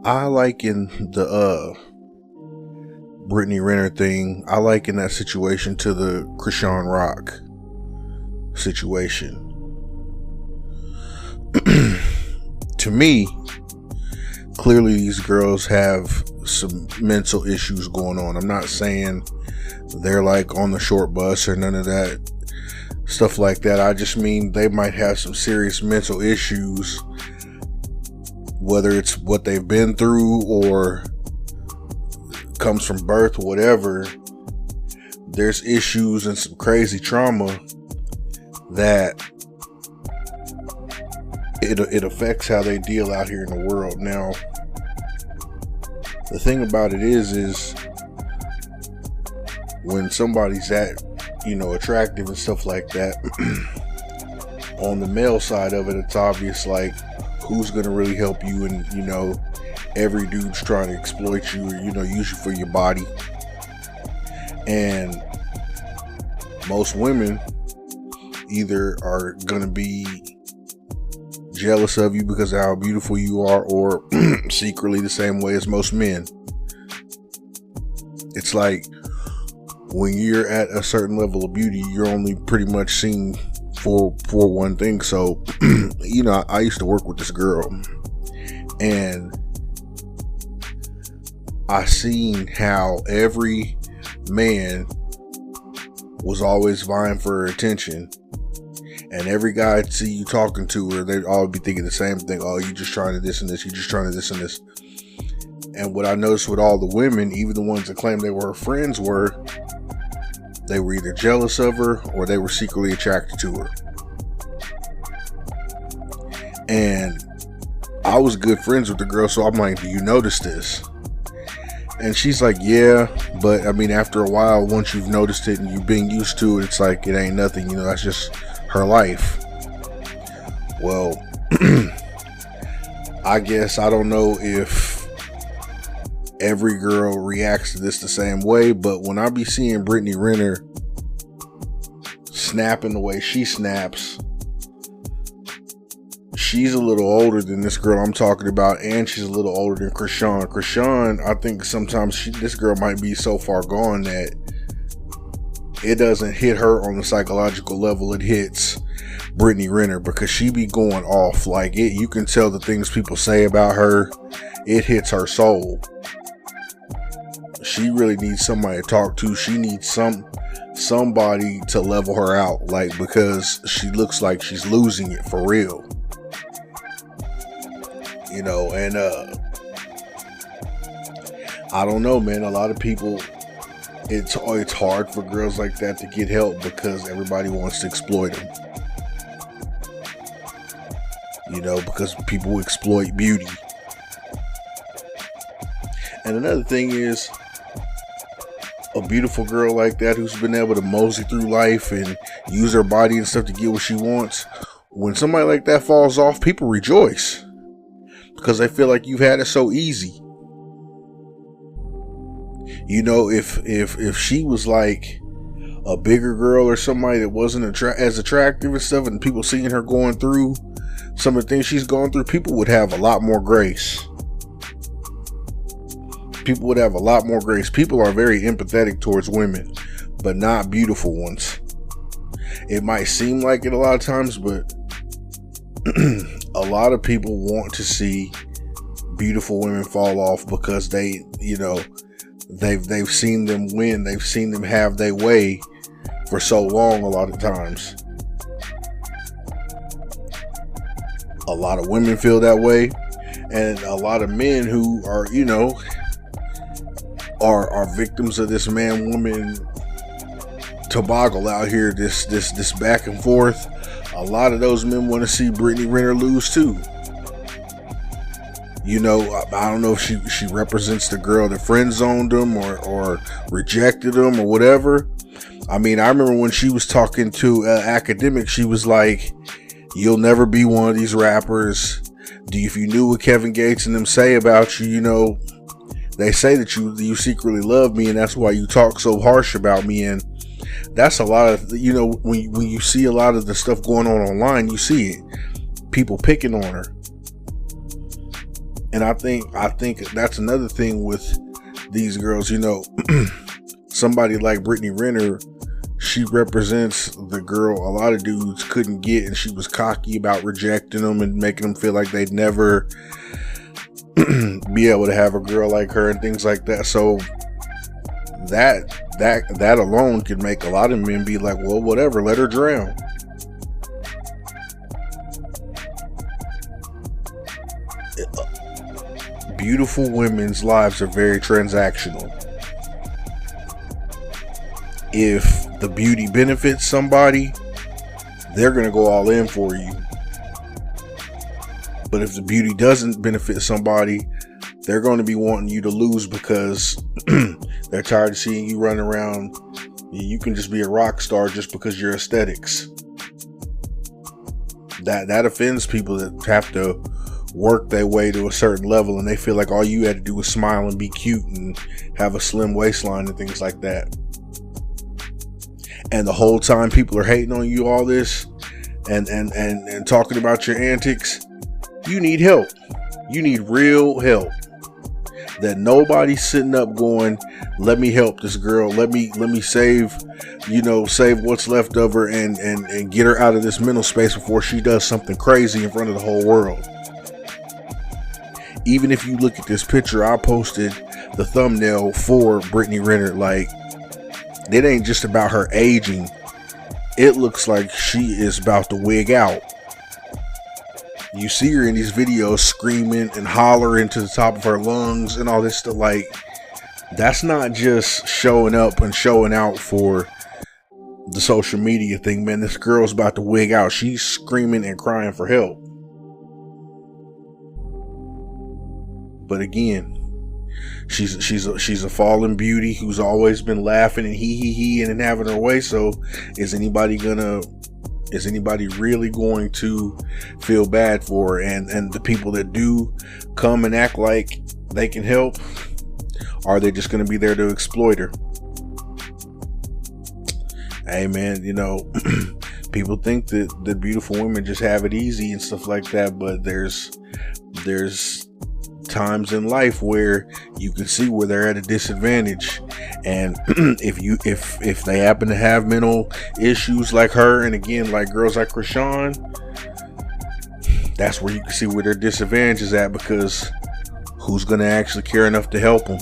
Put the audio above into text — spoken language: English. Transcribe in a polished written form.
I liken the Brittany Renner thing. I liken that situation to the Krishan Rock situation. To me, clearly these girls have some mental issues going on. I'm not saying they're like on the short bus or none of that stuff like that. I just mean they might have some serious mental issues, whether it's what they've been through or comes from birth or whatever. There's issues and some crazy trauma that it affects how they deal out here in the world. Now, the thing about it is when somebody's that, attractive and stuff like that, on the male side of it, it's obvious, like, who's going to really help you, and, every dude's trying to exploit you or, use you for your body. And most women either are going to be jealous of you because of how beautiful you are, or secretly the same way as most men. It's like when you're at a certain level of beauty, you're only pretty much seen for one thing. So, I used to work with this girl, and I seen how every man was always vying for her attention. And every guy I'd see you talking to her, they'd all be thinking the same thing. Oh, you just trying to this and this. You just trying to this and this. And what I noticed with all the women, even the ones that claimed they were her friends, they were either jealous of her or they were secretly attracted to her. And I was good friends with the girl, so I'm like, do you notice this? And she's like, yeah, but I mean, after a while, once you've noticed it and you've been used to it, it's like, it ain't nothing, that's just her life. Well, I guess I don't know if every girl reacts to this the same way, but when I be seeing Brittany Renner snapping the way she snaps, she's a little older than this girl I'm talking about, and she's a little older than Krishan. Krishan, I think sometimes this girl might be so far gone that it doesn't hit her on the psychological level. It hits Brittany Renner because she be going off. Like, you can tell the things people say about her, it hits her soul. She really needs somebody to talk to. She needs somebody to level her out, like, because she looks like she's losing it for real. And I don't know, man. A lot of people, it's hard for girls like that to get help because everybody wants to exploit them. Because people exploit beauty. And another thing is, a beautiful girl like that who's been able to mosey through life and use her body and stuff to get what she wants, when somebody like that falls off, people rejoice because they feel like you've had it so easy. If she was like a bigger girl or somebody that wasn't as attractive and stuff, and people seeing her going through some of the things she's going through, people would have a lot more grace. People are very empathetic towards women, but not beautiful ones. It might seem like it a lot of times, but a lot of people want to see beautiful women fall off because they've seen them win. They've seen them have their way for so long. A lot of times, a lot of women feel that way, and a lot of men who are, are victims of this man-woman toboggle out here. This back and forth. A lot of those men want to see Brittany Renner lose too. I don't know if she represents the girl that friend zoned them or rejected them or whatever. I mean, I remember when she was talking to Academic, she was like, "You'll never be one of these rappers. If you knew what Kevin Gates and them say about you, they say that you secretly love me, and that's why you talk so harsh about me." And that's a lot of, when you see a lot of the stuff going on online, you see it. People picking on her. And I think that's another thing with these girls. You know, somebody like Brittany Renner, she represents the girl a lot of dudes couldn't get, and she was cocky about rejecting them and making them feel like they'd never be able to have a girl like her and things like that. So that alone could make a lot of men be like, well, whatever, let her drown. Beautiful women's lives are very transactional. If the beauty benefits somebody, they're going to go all in for you. But if the beauty doesn't benefit somebody, they're going to be wanting you to lose because they're tired of seeing you run around. You can just be a rock star just because your aesthetics. That offends people that have to work their way to a certain level, and they feel like all you had to do was smile and be cute and have a slim waistline and things like that. And the whole time people are hating on you all this and talking about your antics, you need help. You need real help. That nobody's sitting up going, let me help this girl. Let me save what's left of her and get her out of this mental space before she does something crazy in front of the whole world. Even if you look at this picture, I posted the thumbnail for Brittany Renner. Like, it ain't just about her aging. It looks like she is about to wig out. You see her in these videos screaming and hollering to the top of her lungs and all this stuff. Like, that's not just showing up and showing out for the social media thing, man. This girl's about to wig out. She's screaming and crying for help. But again, she's a fallen beauty who's always been laughing and he and having her way. So is anybody really going to feel bad for her? And the people that do come and act like they can help, are they just going to be there to exploit her? Hey man, people think that beautiful women just have it easy and stuff like that, but there's times in life where you can see where they're at a disadvantage, and if they happen to have mental issues like her, and again like girls like Chrisean, that's where you can see where their disadvantage is at, because who's gonna actually care enough to help them?